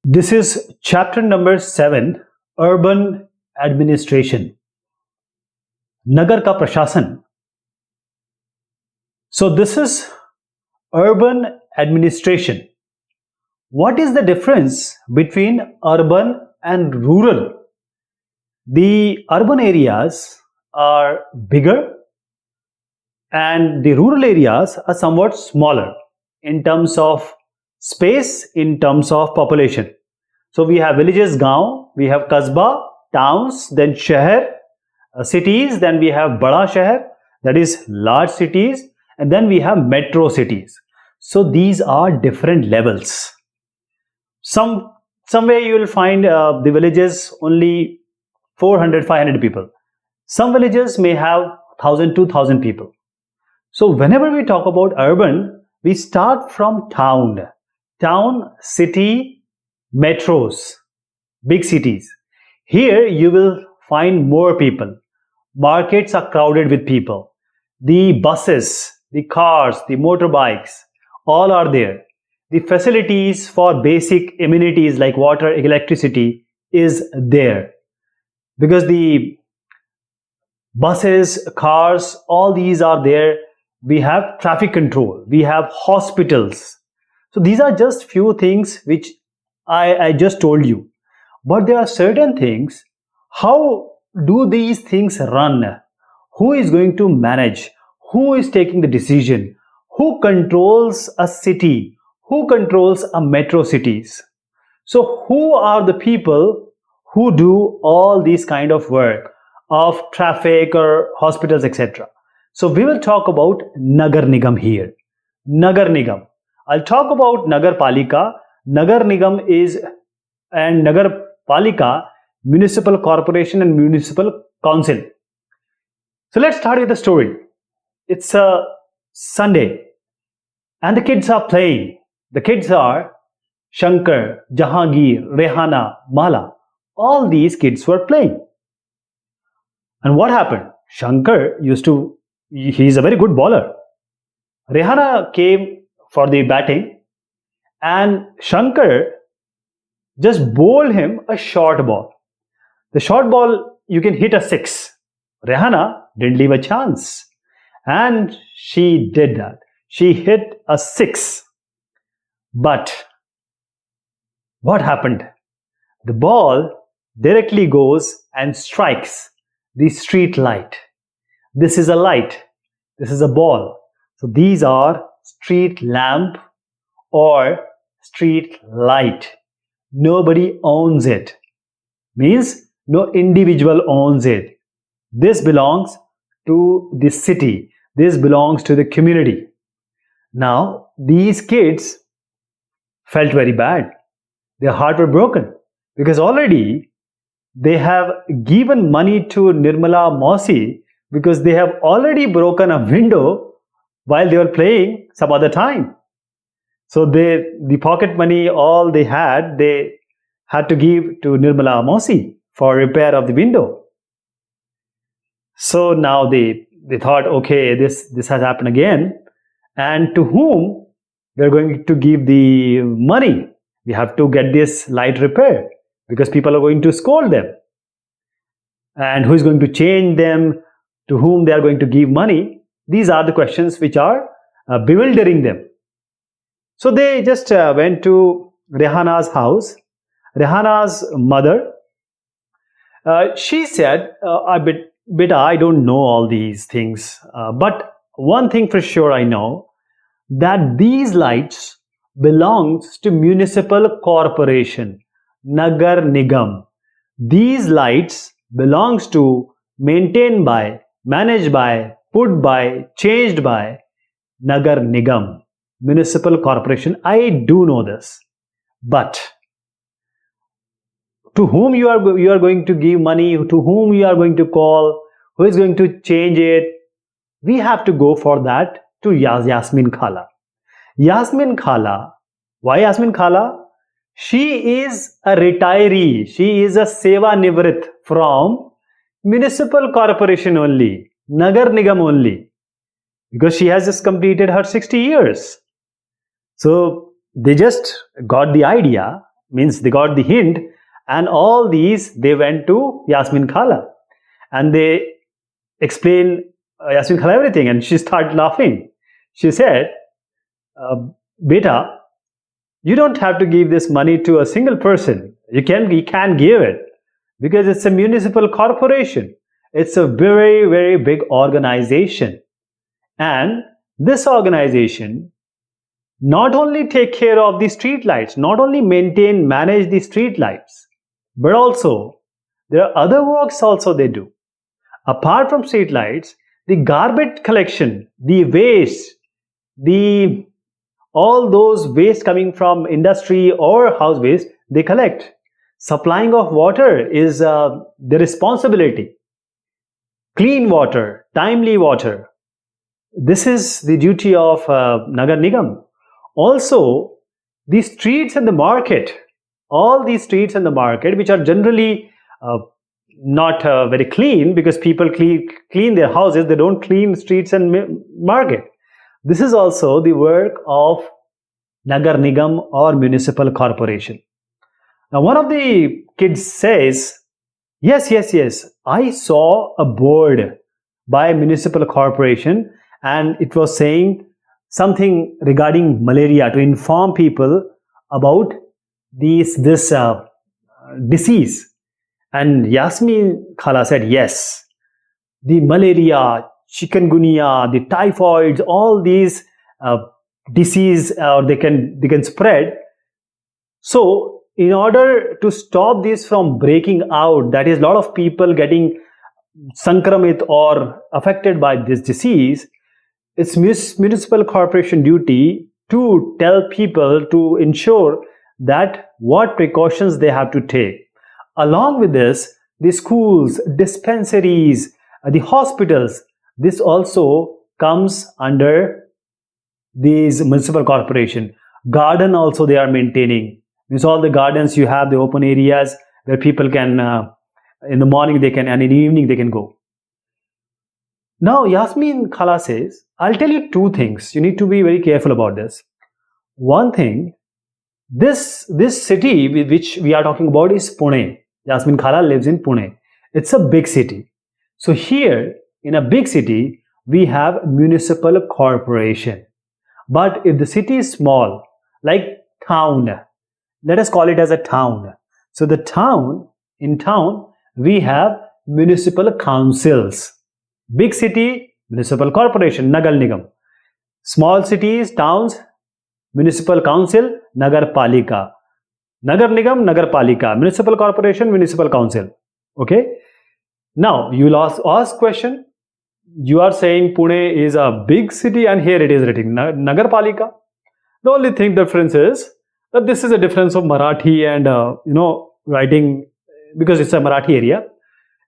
This is chapter number 7, Urban Administration. Nagar ka prashasan. So this is urban administration. What is the difference between urban and rural? The urban areas are bigger and the rural areas are somewhat smaller in terms of space, in terms of population. So we have villages, gaon, we have kasba, towns, then shahar, cities, then we have bada shahar, that is large cities, and then we have metro cities. So these are different levels. Somewhere you will find the villages only 400, 500 people. Some villages may have 1000, 2000 people. So whenever we talk about urban, we start from town, city, metros, big cities. Here you will find more people. Markets are crowded with people. The buses, the cars, the motorbikes, all are there. The facilities for basic amenities like water, electricity is there. Because the buses, cars, all these are there. We have traffic control. We have hospitals. So these are just few things which I just told you. But there are certain things. How do these things run? Who is going to manage? Who is taking the decision? Who controls a city? Who controls a metro cities? So who are the people who do all these kind of work of traffic or hospitals, etc.? So we will talk about Nagar Nigam here. Nagar Nigam. I'll talk about Nagar Palika. Nagar Nigam is and Nagar Palika, municipal corporation and municipal council. So let's start with the story. It's a Sunday and the kids are playing. The kids are Shankar, Jahangir, Rehana, Mala. All these kids were playing. And what happened? Shankar he's a very good bowler. Rehana came for the batting and Shankar just bowled him a short ball. The short ball, you can hit a 6. Rehana didn't leave a chance. And she did that. She hit a 6. But what happened? The ball directly goes and strikes the street light. This is a light. This is a ball. So these are street lamp or street light. Nobody owns it. Means no individual owns it. This belongs to the city. This belongs to the community. Now, these kids felt very bad. Their heart were broken because already they have given money to Nirmala Mausi because they have already broken a window while they were playing some other time. So the pocket money, all they had to give to Nirmala Mausi for repair of the window. So now they thought, okay, this has happened again. And to whom we're going to give the money? We have to get this light repaired because people are going to scold them. And who is going to change them? To whom they are going to give money? These are the questions which are bewildering them. So they just went to Rehana's house. Rehana's mother, she said, Beta, I don't know all these things. But one thing for sure I know, that these lights belongs to municipal corporation, Nagar Nigam. These lights belongs to, maintained by, managed by, put by, changed by Nagar Nigam, municipal corporation. I do know this. But to whom you are going to give money, to whom you are going to call, who is going to change it, we have to go for that to Yasmin Khala. Yasmin Khala, why Yasmin Khala? She is a retiree. She is a Seva Nivrit from municipal corporation only, Nagar Nigam only, because she has just completed her 60 years. So they just got the idea means they got the hint, and all these they went to Yasmin Khala and they explained Yasmin Khala everything, and she started laughing. She said, uh, "Beta, you don't have to give this money to a single person. You can give it because it's a municipal corporation. It's a very, very big organization. And this organization not only take care of the street lights, not only maintain, manage the street lights, but also there are other works also they do. Apart from street lights, the garbage collection, the waste, the all those waste coming from industry or house waste, they collect. Supplying of water is the responsibility. Clean water, timely water. This is the duty of Nagar Nigam. Also, the streets and the market, all these streets and the market, which are generally not very clean because people clean their houses, they don't clean streets and market. This is also the work of Nagar Nigam or municipal corporation. Now, one of the kids says, yes, I saw a board by municipal corporation and it was saying something regarding malaria to inform people about this disease. And Yasmin Khala said, yes, the malaria, chikungunya, the typhoids, all these disease they can spread. So in order to stop this from breaking out, that is a lot of people getting sankramit or affected by this disease, it's municipal corporation duty to tell people to ensure that what precautions they have to take. Along with this, the schools, dispensaries, the hospitals, this also comes under these municipal corporation. Garden also they are maintaining. Means all the gardens you have, the open areas where people can, in the morning they can and in the evening they can go. Now Yasmin Khala says, I'll tell you two things. You need to be very careful about this. One thing, this city which we are talking about is Pune. Yasmin Khala lives in Pune. It's a big city. So here in a big city, we have municipal corporation. But if the city is small, like town, let us call it as a town. So in town, we have municipal councils. Big city, municipal corporation, Nagar Nigam. Small cities, towns, municipal council, Nagar Palika. Nagar Nigam, Nagar Palika. Municipal corporation, municipal council. Okay. Now, you will ask question. You are saying Pune is a big city and here it is written Nagar Palika. The only difference is that this is a difference of Marathi and, writing because it's a Marathi area.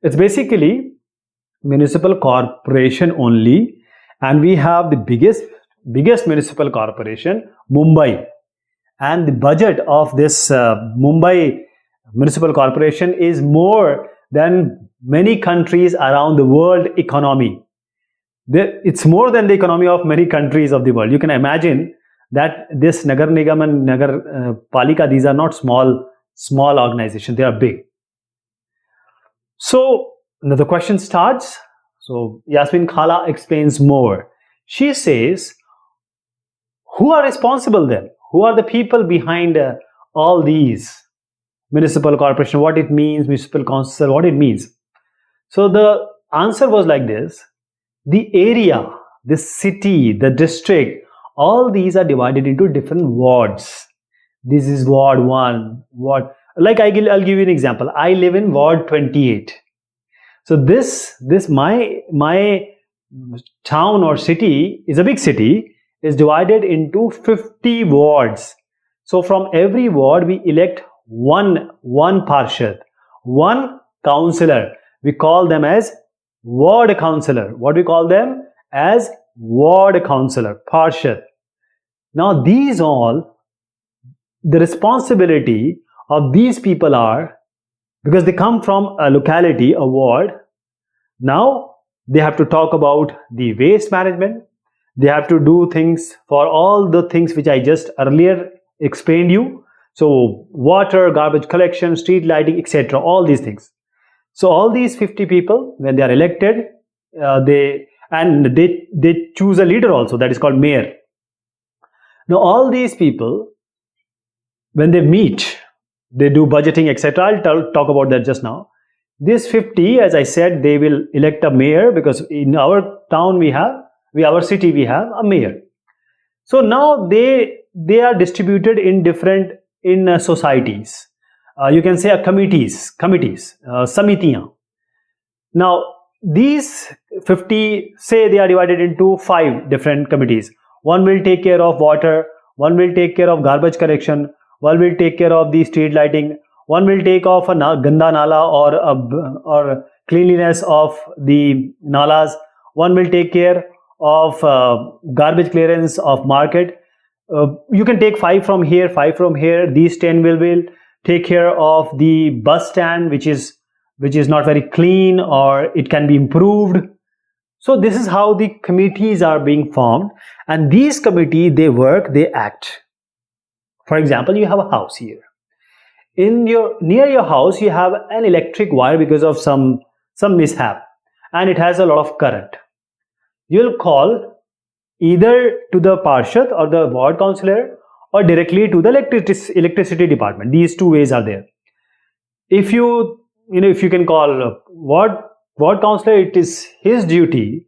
It's basically municipal corporation only, and we have the biggest municipal corporation, Mumbai, and the budget of this Mumbai municipal corporation is more than many countries around the world economy. It's more than the economy of many countries of the world. You can imagine that this Nagar Nigam and Nagar Palika, these are not small organizations, they are big. So now the question starts. So Yasmin Khala explains more. She says, who are responsible then? Who are the people behind all these municipal corporation? What it means, municipal council, what it means? So the answer was like this. The area, the city, the district, all these are divided into different wards. This is ward 1, ward. Like I'll give you an example. I live in ward 28. So my town or city is a big city, is divided into 50 wards. So from every ward we elect one parshad, one councillor. We call them as ward councillor. What we call them? As ward councillor, parshad. Now these all, the responsibility of these people are, because they come from a locality, a ward, now they have to talk about the waste management. They have to do things for all the things which I just earlier explained you. So water, garbage collection, street lighting, etc. All these things. So all these 50 people, when they are elected, they choose a leader also, that is called mayor. Now all these people, when they meet, they do budgeting, etc. I'll talk about that just now. These 50, as I said, they will elect a mayor, because in our town our city we have a mayor. So now they are distributed in different societies. You can say committees, samitiyan. Now these 50, say they are divided into 5 different committees. One will take care of water, one will take care of garbage collection, one will take care of the street lighting, one will take off a ganda nala or cleanliness of the nalas, one will take care of garbage clearance of market. You can take 5 from here, 5 from here. These 10 will take care of the bus stand, which is not very clean, or it can be improved. So this is how the committees are being formed, and these committees, they work, they act. For example, you have a house here. Near your house, you have an electric wire because of some mishap, and it has a lot of current. You'll call either to the Parshad or the ward councillor, or directly to the electricity department. These 2 ways are there. If you can call ward councillor, it is his duty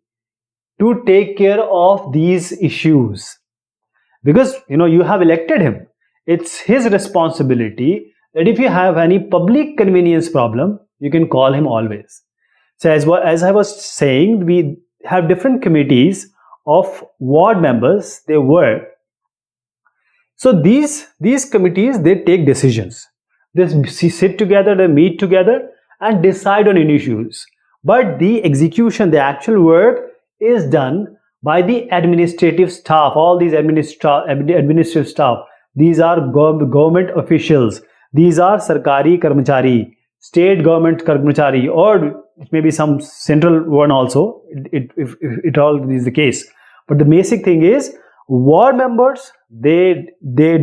to take care of these issues, because you have elected him. It's his responsibility that if you have any public convenience problem, you can call him always. So as I was saying, we have different committees of ward members. They work. So these committees, they take decisions. They sit together, they meet together and decide on any issues. But the execution, the actual work, is done by the administrative staff. All these administrative staff, these are government officials. These are sarkari karmachari, state government karmachari, or maybe some central one also. If it all is the case. But the basic thing is, ward members, they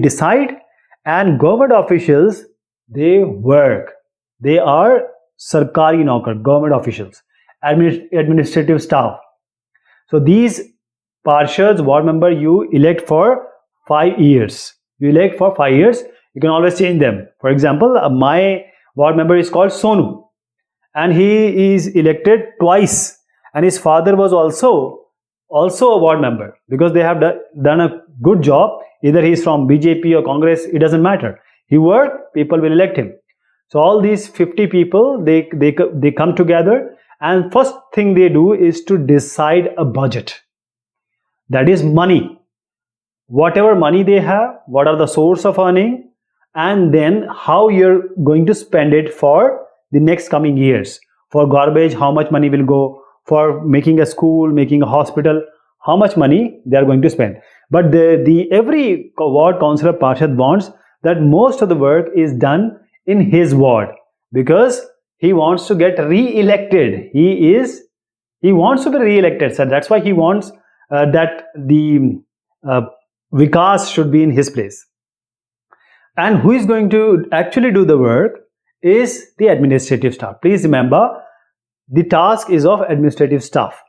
decide, and government officials, they work. They are sarkari naukar, government officials, administrative staff. So these parshads, ward member, you elect for 5 years. You elect for 5 years. You can always change them. For example, my ward member is called Sonu, and he is elected twice, and his father was also a ward member, because they have done a good job. Either he is from BJP or Congress, it doesn't matter. He worked, people will elect him. So all these 50 people, they come together, and first thing they do is to decide a budget. That is money. Whatever money they have, what are the source of earning, and then how you're going to spend it for the next coming years. For garbage, how much money will go? For making a school, making a hospital, how much money they are going to spend. But every ward councillor Parshad wants that most of the work is done in his ward, because he wants to get re-elected. He wants to be re-elected, sir. That's why he wants that the Vikas should be in his place. And who is going to actually do the work is the administrative staff. Please remember, the task is of administrative staff.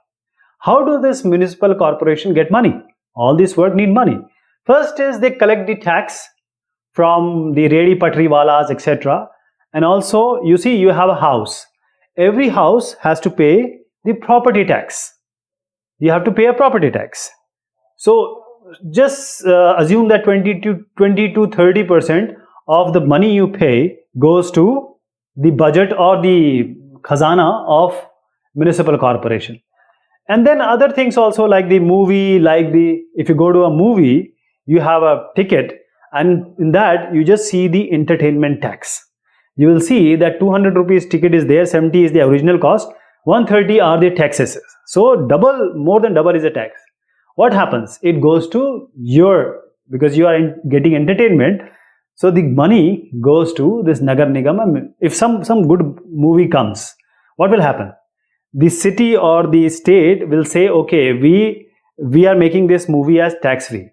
How do this municipal corporation get money? All this work need money. First is they collect the tax from the redi patri walas, etc. And also, you see, you have a house. Every house has to pay the property tax. You have to pay a property tax. So just assume that 20 to 30% of the money you pay goes to the budget or the khazana of municipal corporation. And then other things also, like the movie, if you go to a movie, you have a ticket, and in that you just see the entertainment tax. You will see that 200 rupees ticket is there, 70 is the original cost, 130 are the taxes. So more than double is the tax. What happens? It goes to because you are getting entertainment, so the money goes to this Nagar Nigam. If some good movie comes, what will happen? The city or the state will say, okay, we are making this movie as tax free,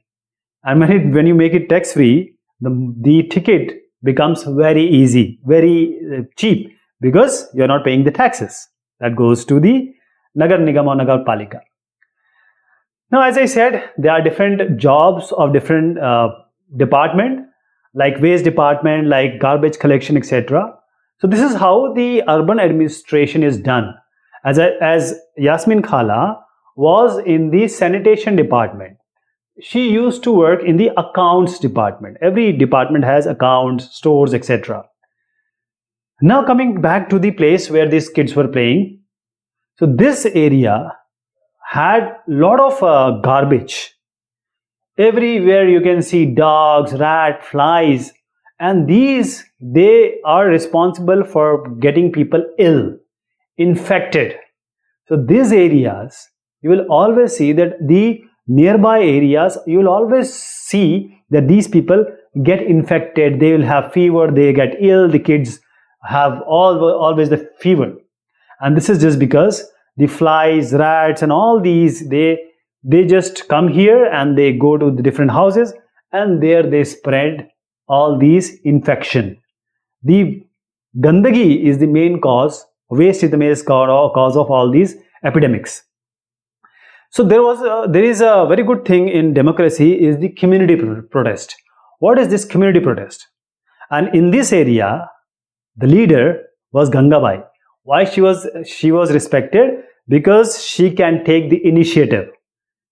and when you make it tax free, the ticket becomes very easy, very cheap, because you're not paying the taxes. That goes to the Nagar Nigam or Nagar Palika. Now, as I said, there are different jobs of different department, like waste department, like garbage collection, etc. So this is how the urban administration is done. As Yasmin Khala was in the sanitation department, she used to work in the accounts department. Every department has accounts, stores, etc. Now coming back to the place where these kids were playing. So this area had lot of garbage. Everywhere you can see dogs, rat, flies, and these, they are responsible for getting people ill, infected. So these areas, you will always see that the nearby areas, you will always see that these people get infected, they will have fever, they get ill, the kids have always the fever. And this is just because the flies, rats, and all these, they just come here and they go to the different houses, and there they spread all these infection. The gandagi is the main cause, waste is the main cause of all these epidemics. So there is a very good thing in democracy, is the community protest. What is this community protest? And in this area, the leader was Gangabai. Why she was respected? Because she can take the initiative.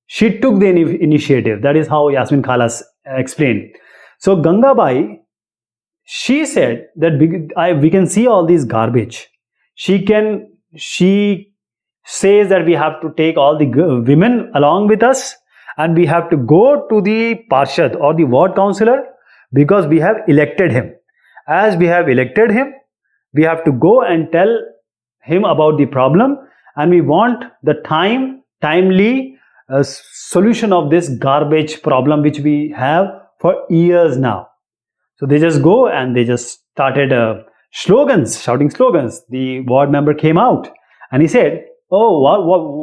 She took the initiative. That is how Yasmin Khala explained. So Gangabai, she said that we can see all these garbage. She says that we have to take all the women along with us, and we have to go to the Parshad or the ward councillor, because we have elected him. As we have elected him, we have to go and tell him about the problem, and we want the timely solution of this garbage problem which we have for years now. So they just go and they just started shouting slogans. The ward member came out and he said, "Oh,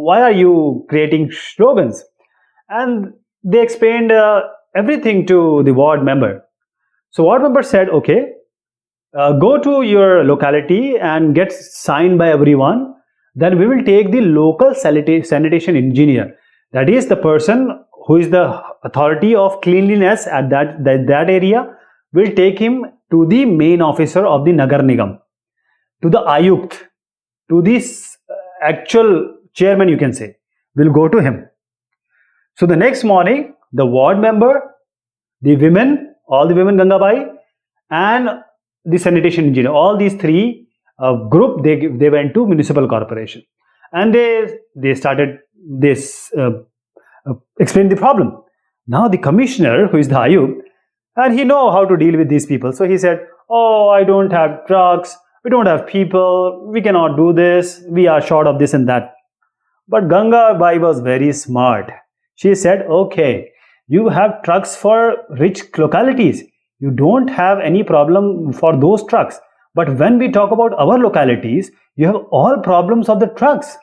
why are you creating slogans?" And they explained everything to the ward member. So ward member said, "Okay, go to your locality and get signed by everyone. Then we will take the local sanitation engineer. That is the person who is the authority of cleanliness at that area. We'll take him to the main officer of the Nagar Nigam, to the Ayukt, to this actual chairman, you can say. We'll go to him." So the next morning, the ward member, the women, all the women, Gangabai, and the sanitation engineer, all these three group, they went to municipal corporation, and they started this explain the problem. Now the commissioner, who is the Ayukt, and he know how to deal with these people, so he said, "Oh, I don't have trucks, we don't have people, we cannot do this, we are short of this and that." But Gangabai was very smart. She said, "Okay, you have trucks for rich localities, you don't have any problem for those trucks, but when we talk about our localities, you have all problems of the trucks."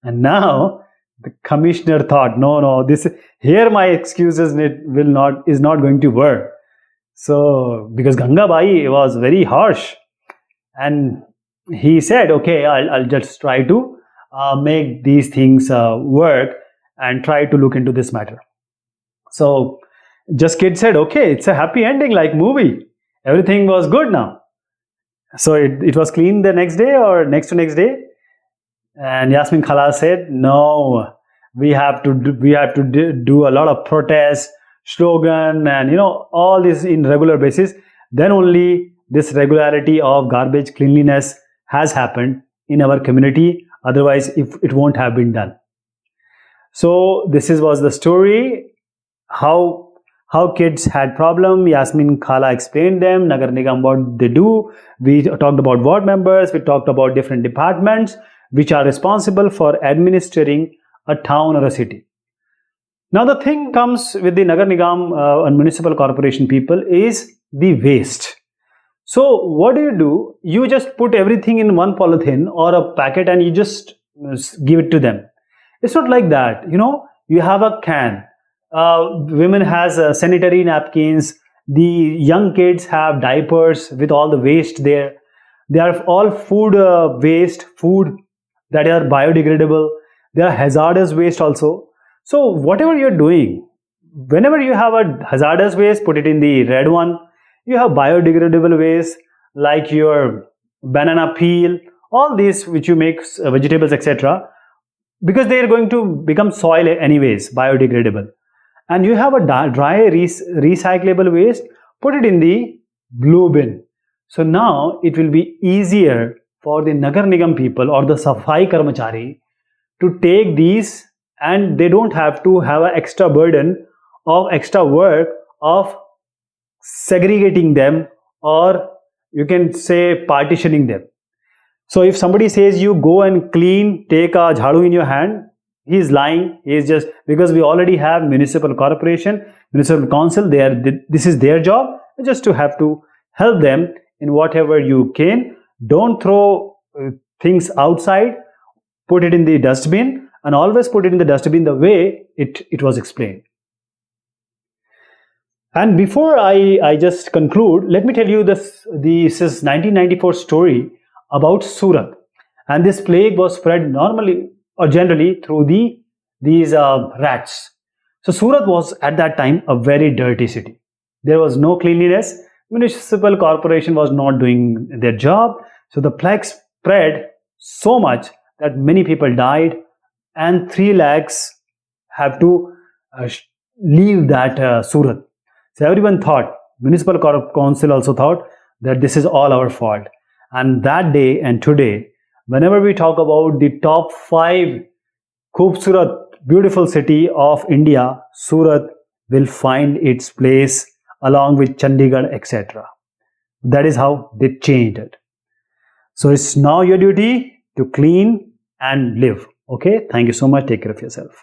And now the commissioner thought, no, this here my excuses is not going to work. So because Gangabai was very harsh, and he said, "Okay, I'll just try to make these things work and try to look into this matter." So just kid said, "Okay, it's a happy ending like movie. Everything was good now." So it was clean the next day or next to next day. And Yasmin Khala said, "No, we have to do a lot of protest, slogan, and all this in regular basis. Then only this regularity of garbage cleanliness has happened in our community. Otherwise, if it won't have been done." So this was the story. How kids had problem. Yasmin Khala explained them. Nagar Nigam, what they do. We talked about ward members. We talked about different departments which are responsible for administering a town or a city. Now the thing comes with the Nagar Nigam and municipal corporation people is the waste. So what do? You just put everything in one polythene or a packet and you just give it to them. It's not like that. You have a can. Women has sanitary napkins, The young kids have diapers with all the waste there. They are all food waste, food that are biodegradable. They are hazardous waste also. So whatever you're doing, whenever you have a hazardous waste, put it in the red one. You have biodegradable waste like your banana peel, all these which you make vegetables, etc. Because they are going to become soil anyways, biodegradable. And you have a dry recyclable waste, put it in the blue bin. So now it will be easier for the Nagar Nigam people or the Safai Karmachari to take these, and they don't have to have an extra burden of extra work of segregating them, or you can say partitioning them. So if somebody says you go and clean, take a jhadu in your hand, he is lying. He is just, because we already have municipal corporation, municipal council. This is their job, just to have to help them in whatever you can. Don't throw things outside. Put it in the dustbin, and always put it in the dustbin the way it was explained. And before I just conclude, let me tell you this is 1994 story about Surat. And this plague was spread normally or generally through these rats. So Surat was at that time a very dirty city. There was no cleanliness. Municipal corporation was not doing their job. So the plague spread so much that many people died, and 3 lakhs have to leave that Surat. So everyone thought, municipal council also thought that this is all our fault. And that day and today, whenever we talk about the top 5 Khubsurat, beautiful city of India, Surat will find its place along with Chandigarh, etc. That is how they changed it. So it's now your duty to clean and live. Okay, thank you so much. Take care of yourself.